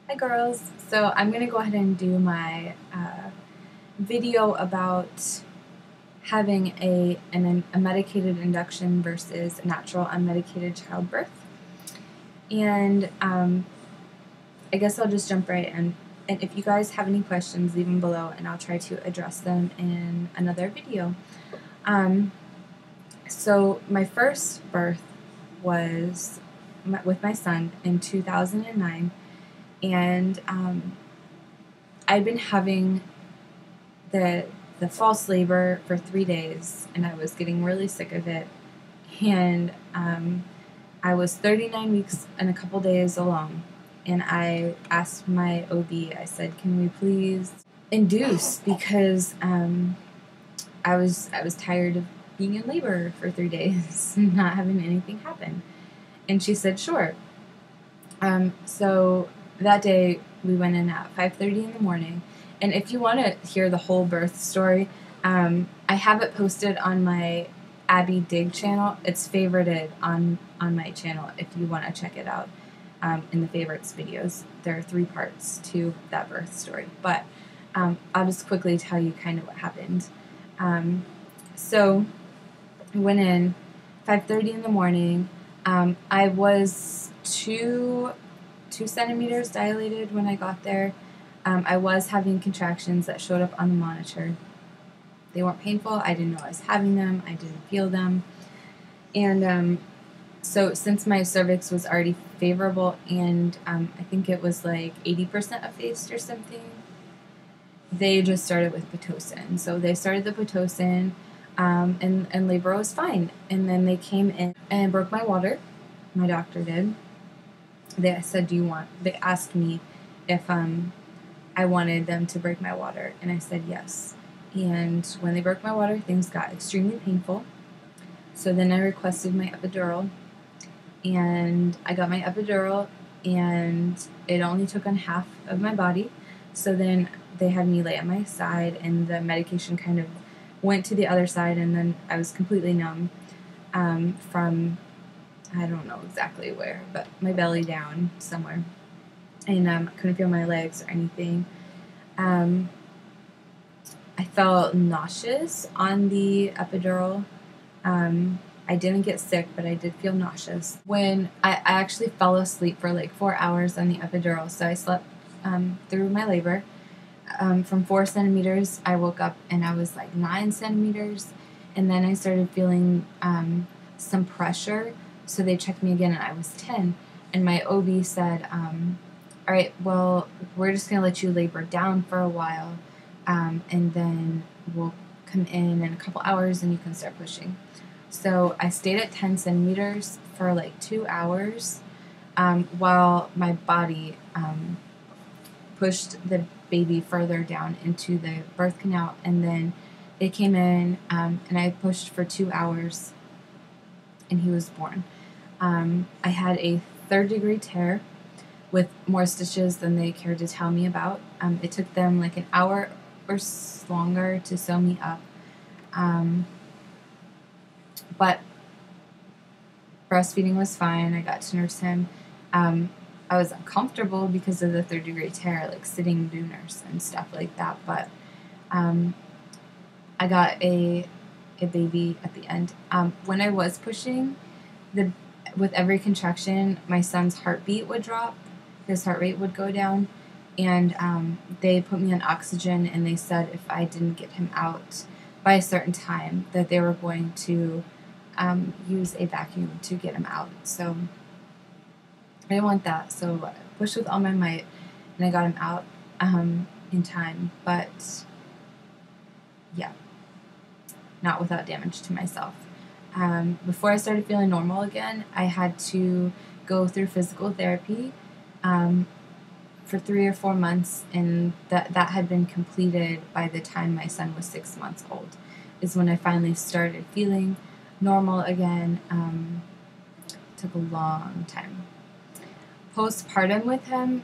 Hi girls! So I'm going to go ahead and do my video about having a medicated induction versus natural unmedicated childbirth. And I guess I'll just jump right in. And if you guys have any questions, leave them below and I'll try to address them in another video. So my first birth was with my son in 2009. And I'd been having the false labor for 3 days, and I was getting really sick of it. And I was 39 weeks and a couple days along, and I asked my OB, I said, can we please induce, because I was tired of being in labor for 3 days and not having anything happen. And she said, sure. So that day we went in at 5:30 in the morning. And if you want to hear the whole birth story, I have it posted on my Abby Dig channel. It's favorited on my channel if you want to check it out in the favorites videos. There are 3 parts to that birth story. But I'll just quickly tell you kind of what happened. So I went in 5:30 in the morning. I was 2 centimeters dilated when I got there. I was having contractions that showed up on the monitor. They weren't painful. I didn't know I was having them. I didn't feel them. And so since my cervix was already favorable, and I think it was like 80% effaced or something, they just started with Pitocin. So they started the Pitocin, and labor was fine. And then they came in and broke my water. My doctor did. They said, they asked me if I wanted them to break my water, and I said yes. And when they broke my water, things got extremely painful. So then I requested my epidural, and I got my epidural, and it only took on half of my body. So then they had me lay on my side, and the medication kind of went to the other side, and then I was completely numb from, I don't know exactly where, but my belly down somewhere. And couldn't feel my legs or anything. I felt nauseous on the epidural. I didn't get sick, but I did feel nauseous. When I actually fell asleep for like 4 hours on the epidural, so I slept through my labor. From 4 centimeters, I woke up and I was like 9 centimeters, and then I started feeling some pressure. So they checked me again, and I was 10. And my OB said, all right, well, we're just going to let you labor down for a while, and then we'll come in a couple hours and you can start pushing. So I stayed at 10 centimeters for like 2 hours while my body pushed the baby further down into the birth canal. And then they came in, and I pushed for 2 hours, and he was born. I had a 3rd-degree tear with more stitches than they cared to tell me about. It took them like an hour or longer to sew me up. But breastfeeding was fine. I got to nurse him. I was uncomfortable because of the 3rd-degree tear, like sitting to nurse and stuff like that. But I got a baby at the end. When I was pushing, with every contraction, my son's heartbeat would drop. His heart rate would go down. And they put me on oxygen, and they said if I didn't get him out by a certain time, that they were going to use a vacuum to get him out. So I didn't want that. So I pushed with all my might, and I got him out in time. But yeah, not without damage to myself. Before I started feeling normal again, I had to go through physical therapy for 3 or 4 months, and that had been completed by the time my son was 6 months old, is when I finally started feeling normal again. Took a long time. Postpartum with him,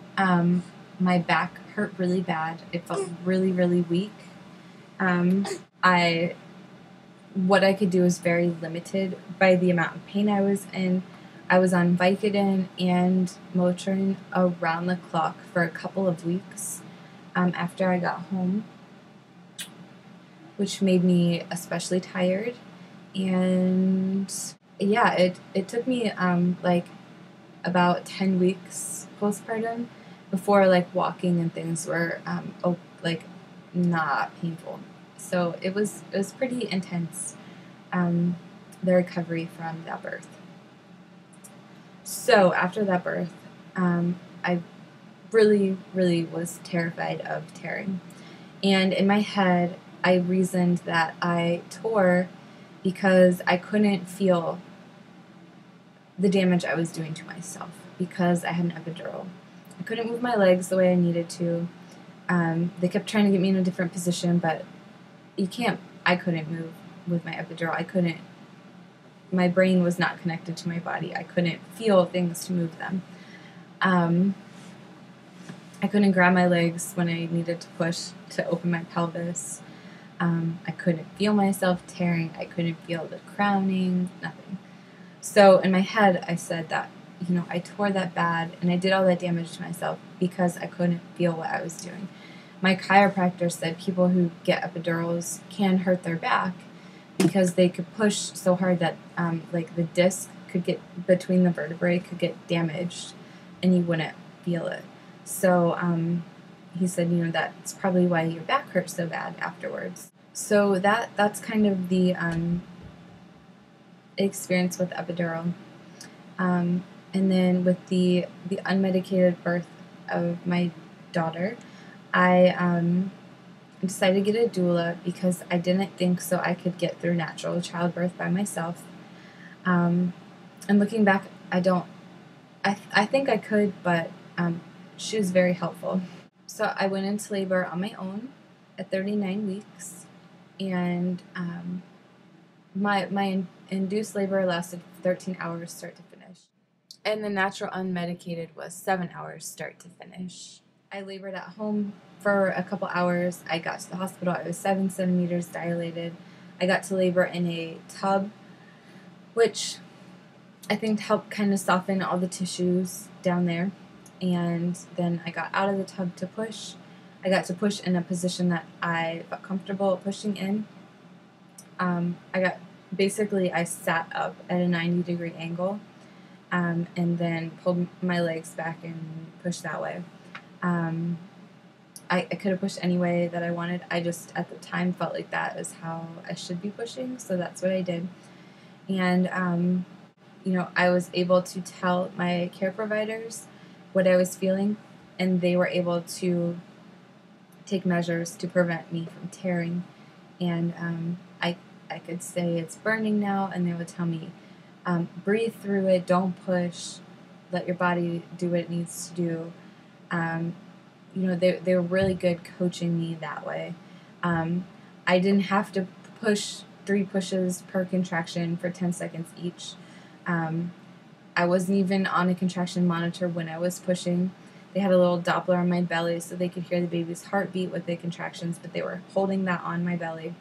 my back hurt really bad. It felt really, really weak. What I could do was very limited by the amount of pain I was in. I was on Vicodin and Motrin around the clock for a couple of weeks after I got home, which made me especially tired. And yeah, it took me like about 10 weeks postpartum before like walking and things were like not painful. So it was pretty intense, the recovery from that birth. So after that birth, I really, really was terrified of tearing. And in my head, I reasoned that I tore because I couldn't feel the damage I was doing to myself because I had an epidural. I couldn't move my legs the way I needed to. They kept trying to get me in a different position, but I couldn't move with my epidural. I couldn't. My brain was not connected to my body. I couldn't feel things to move them. I couldn't grab my legs when I needed to push to open my pelvis. I couldn't feel myself tearing. I couldn't feel the crowning, nothing. So in my head, I said that, I tore that bad and I did all that damage to myself because I couldn't feel what I was doing. My chiropractor said people who get epidurals can hurt their back because they could push so hard that like the disc could get between the vertebrae could get damaged and you wouldn't feel it. So he said, that's probably why your back hurts so bad afterwards. So that's kind of the experience with epidural. And then with the unmedicated birth of my daughter, I decided to get a doula because I didn't think so I could get through natural childbirth by myself. And looking back, I think I could, but she was very helpful. So I went into labor on my own at 39 weeks, and my induced labor lasted 13 hours start to finish. And the natural unmedicated was 7 hours start to finish. I labored at home for a couple hours. I got to the hospital. I was 7 centimeters dilated. I got to labor in a tub, which I think helped kind of soften all the tissues down there. And then I got out of the tub to push. I got to push in a position that I felt comfortable pushing in. I sat up at a 90-degree angle, and then pulled my legs back and pushed that way. I could have pushed any way that I wanted. I just, at the time, felt like that is how I should be pushing, so that's what I did. And, I was able to tell my care providers what I was feeling, and they were able to take measures to prevent me from tearing. And I could say it's burning now, and they would tell me, breathe through it, don't push, let your body do what it needs to do. They were really good coaching me that way. I didn't have to push 3 pushes per contraction for 10 seconds each. I wasn't even on a contraction monitor when I was pushing. They had a little Doppler on my belly so they could hear the baby's heartbeat with the contractions, but they were holding that on my belly.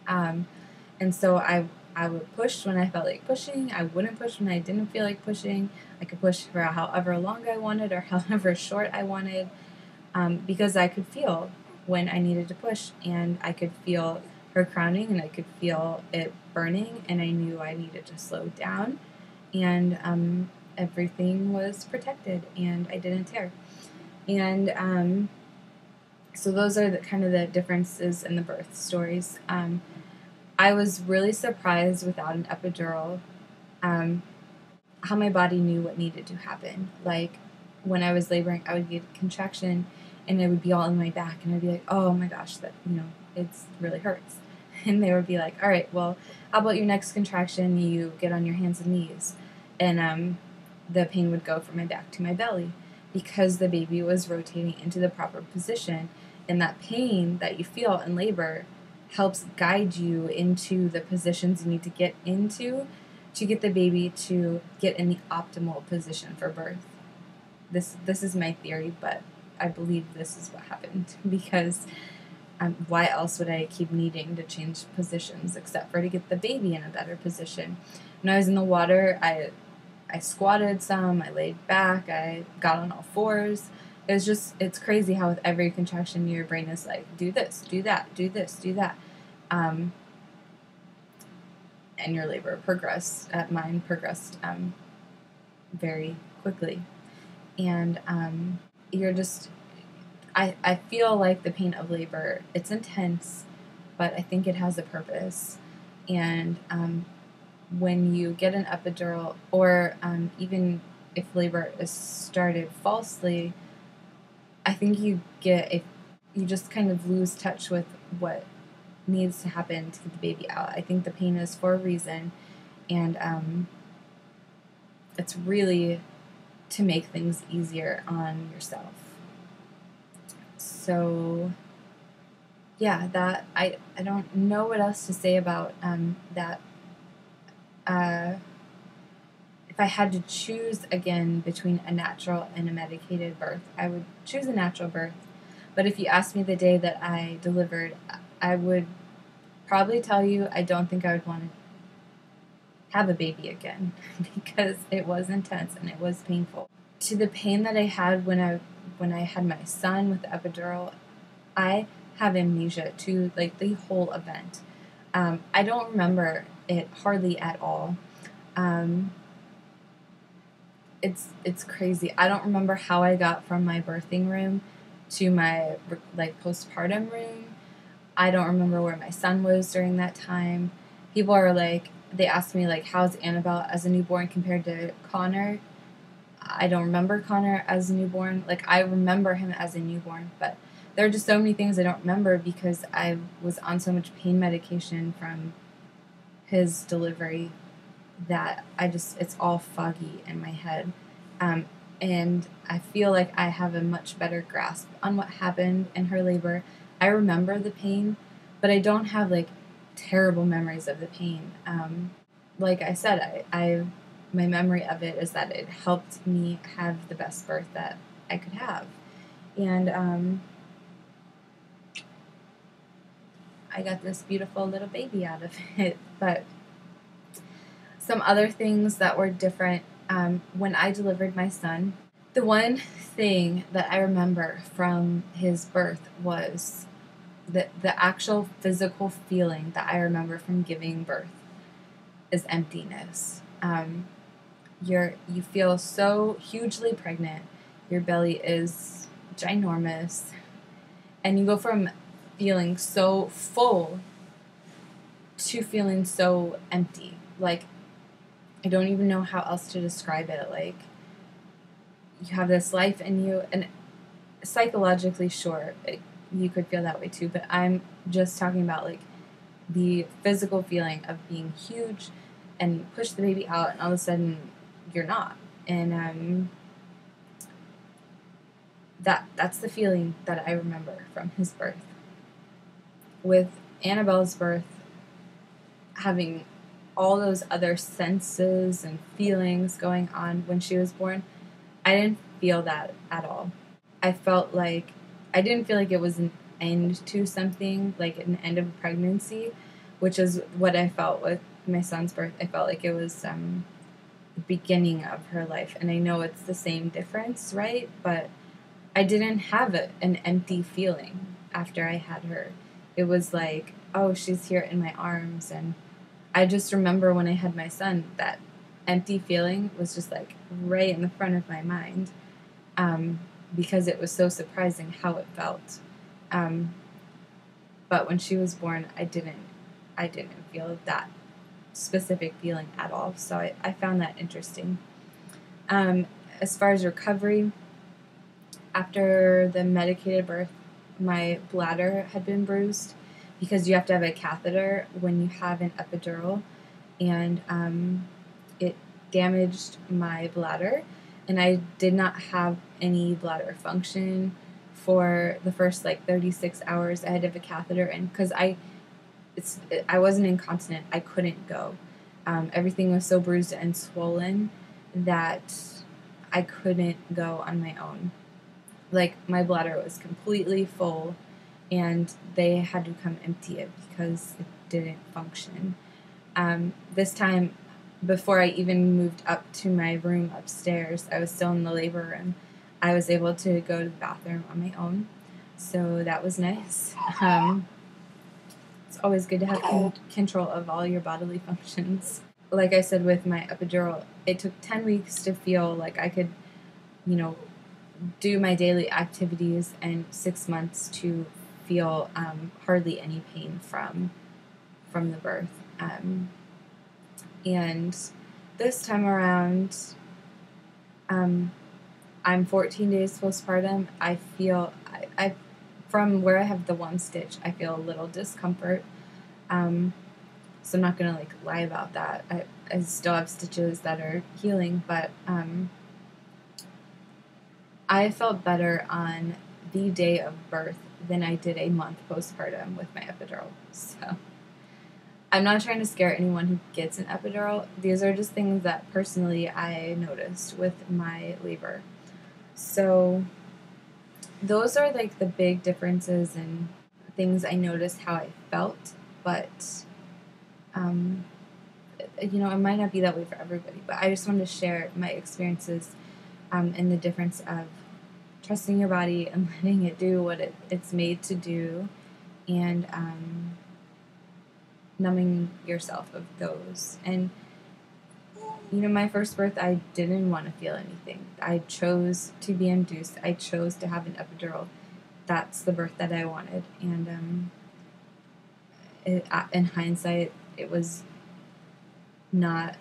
And so I would push when I felt like pushing. I wouldn't push when I didn't feel like pushing. I could push for however long I wanted or however short I wanted, because I could feel when I needed to push, and I could feel her crowning, and I could feel it burning, and I knew I needed to slow down, and everything was protected, and I didn't tear. And so those are the differences in the birth stories. I was really surprised without an epidural how my body knew what needed to happen. Like, when I was laboring, I would get a contraction, and it would be all in my back, and I'd be like, oh my gosh, that it's really hurts. And they would be like, all right, well, how about your next contraction, you get on your hands and knees. And the pain would go from my back to my belly because the baby was rotating into the proper position. And that pain that you feel in labor helps guide you into the positions you need to get into to get the baby to get in the optimal position for birth. This is my theory, but I believe this is what happened because why else would I keep needing to change positions except for to get the baby in a better position? When I was in the water, I squatted some, I laid back, I got on all fours. It's crazy how with every contraction your brain is like, do this, do that, do this, do that. And your labor progressed, mine progressed very quickly. And I feel like the pain of labor, it's intense, but I think it has a purpose. And when you get an epidural, or even if labor is started falsely, I think you just kind of lose touch with what needs to happen to get the baby out. I think the pain is for a reason, and it's really to make things easier on yourself. So yeah, that I don't know what else to say about that. If I had to choose again between a natural and a medicated birth, I would choose a natural birth. But if you asked me the day that I delivered, I would probably tell you I don't think I would want to have a baby again because it was intense and it was painful. To the pain that I had when I had my son with the epidural, I have amnesia to like the whole event. I don't remember it hardly at all. It's crazy. I don't remember how I got from my birthing room to my like postpartum room. I don't remember where my son was during that time. People are like, they asked me like, how's Annabelle as a newborn compared to Connor? I don't remember Connor as a newborn. Like, I remember him as a newborn, but there are just so many things I don't remember because I was on so much pain medication from his delivery that it's all foggy in my head. And I feel like I have a much better grasp on what happened in her labor. I remember the pain, but I don't have like terrible memories of the pain. Like I said, my memory of it is that it helped me have the best birth that I could have. And I got this beautiful little baby out of it. But some other things that were different when I delivered my son, the one thing that I remember from his birth was the actual physical feeling that I remember from giving birth is emptiness. You feel so hugely pregnant. Your belly is ginormous. And you go from feeling so full to feeling so empty. Like, I don't even know how else to describe it. Like, you have this life in you, and psychologically, sure, you could feel that way too, but I'm just talking about, like, the physical feeling of being huge, and you push the baby out, and all of a sudden, you're not. And that's the feeling that I remember from his birth. With Annabelle's birth, having all those other senses and feelings going on when she was born, I didn't feel that at all. I didn't feel like it was an end to something, like an end of a pregnancy, which is what I felt with my son's birth. I felt like it was the beginning of her life, and I know it's the same difference, right? But I didn't have an empty feeling after I had her. It was like, oh, she's here in my arms, and I just remember when I had my son, that empty feeling was just like right in the front of my mind, because it was so surprising how it felt. But when she was born, I didn't feel that specific feeling at all. So I found that interesting. As far as recovery, after the medicated birth, my bladder had been bruised because you have to have a catheter when you have an epidural, and it damaged my bladder, and I did not have any bladder function for the first 36 hours I had to have a catheter in, because I wasn't incontinent. I couldn't go. Everything was so bruised and swollen that I couldn't go on my own. Like, my bladder was completely full, and they had to come empty it because it didn't function. This time, before I even moved up to my room upstairs, I was still in the labor room. I was able to go to the bathroom on my own, so that was nice. It's always good to have control of all your bodily functions. Like I said with my epidural, it took 10 weeks to feel like I could, do my daily activities, and 6 months to feel hardly any pain from the birth. And this time around, I'm 14 days postpartum. I feel, I from where I have the one stitch, I feel a little discomfort. So I'm not going to lie about that. I still have stitches that are healing, but I felt better on the day of birth than I did a month postpartum with my epidural. So I'm not trying to scare anyone who gets an epidural. These are just things that personally I noticed with my labor. So those are the big differences and things I noticed how I felt, but it might not be that way for everybody, but I just wanted to share my experiences and the difference of trusting your body and letting it do what it's made to do, and numbing yourself of those. And my first birth, I didn't want to feel anything. I chose to be induced. I chose to have an epidural. That's the birth that I wanted. And in hindsight, it was not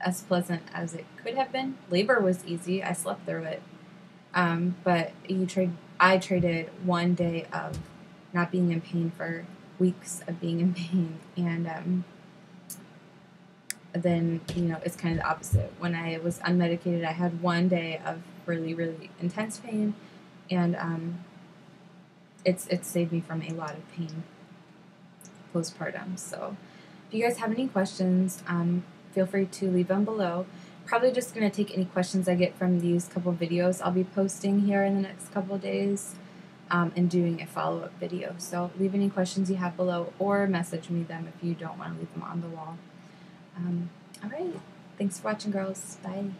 as pleasant as it could have been. Labor was easy. I slept through it. But I traded one day of not being in pain for weeks of being in pain. And then, it's kind of the opposite. When I was unmedicated, I had one day of really, really intense pain. And it saved me from a lot of pain postpartum. So if you guys have any questions, feel free to leave them below. Probably just going to take any questions I get from these couple videos I'll be posting here in the next couple days, and doing a follow-up video. So leave any questions you have below, or message me them if you don't want to leave them on the wall. All right. Thanks for watching, girls. Bye.